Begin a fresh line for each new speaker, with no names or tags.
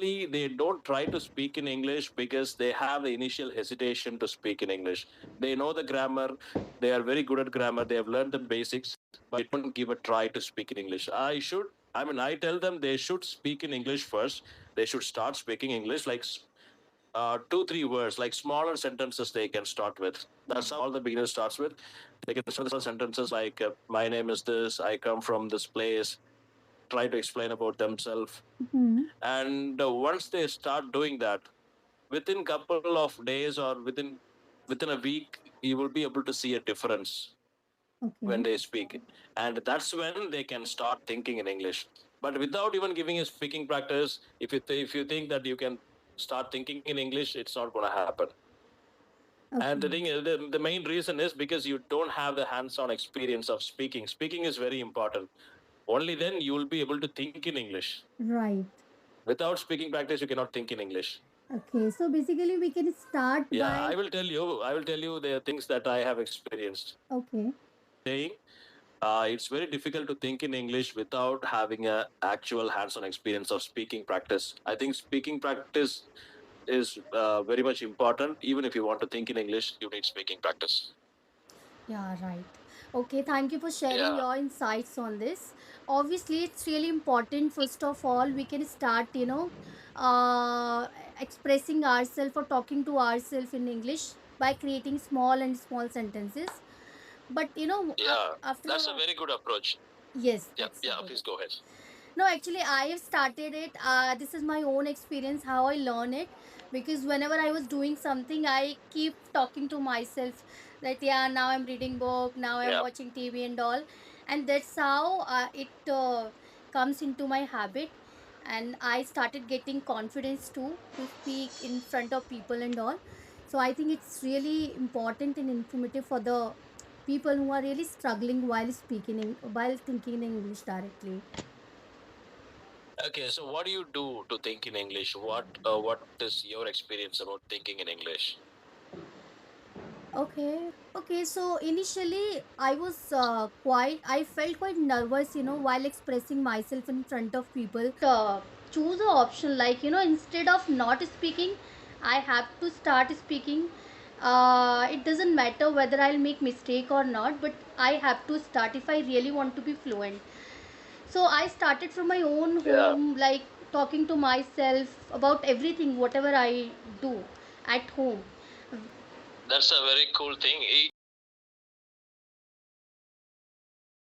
mostly they don't try to speak in English because they have the initial hesitation to speak in English. They know the grammar, they are very good at grammar, they have learned the basics, but they don't give a try to speak in English. I tell them they should speak in English first. They should start speaking English like two, three words, like smaller sentences they can start with. That's how all the beginners starts with. They can start with sentences like, my name is this, I come from this place, try to explain about themselves.
Hmm.
And once they start doing that, within couple of days or within a week, you will be able to see a difference when
Okay.
they speak, and that's when they can start thinking in English. But without even giving a speaking practice, if you think that you can start thinking in English, it's not going to happen. And the
Okay.
thing is, the main reason is because you don't have the hands-on experience of speaking. Speaking is very important. Only then you will be able to think in English.
Right.
Without speaking practice, you cannot think in English.
Okay. So basically, we can start
Yeah,
by.
I will tell you the things that I have experienced.
Okay.
Saying, it's very difficult to think in English without having a actual hands-on experience of speaking practice. I think speaking practice is very much important. Even if you want to think in English, you need speaking practice.
Yeah, right. Okay, thank you for sharing
Yeah.
your insights on this. Obviously, it's really important. First of all, we can start, uh, expressing ourselves or talking to ourselves in English by creating small and small sentences. But,
Yeah,
after
that's a
a.
very good approach.
Yes,
Yeah,
that's a
yeah.
good.
Please go ahead.
No, actually, I have started it. This is my own experience, how I learn it. Because whenever I was doing something, I keep talking to myself that, yeah, now I'm reading book, now I'm
Yeah.
watching TV and all. And that's how it comes into my habit. And I started getting confidence too to speak in front of people and all. So I think it's really important and informative for the people who are really struggling while speaking, while thinking in English directly.
Okay, so what do you do to think in English? What is your experience about thinking in English?
Okay. Okay. So initially, I felt quite nervous, while expressing myself in front of people. Choose a option like, instead of not speaking, I have to start speaking. It doesn't matter whether I'll make mistake or not, but I have to start if I really want to be fluent. So I started from my own
Yeah,
home, like talking to myself about everything, whatever I do at home.
that's a very cool thing.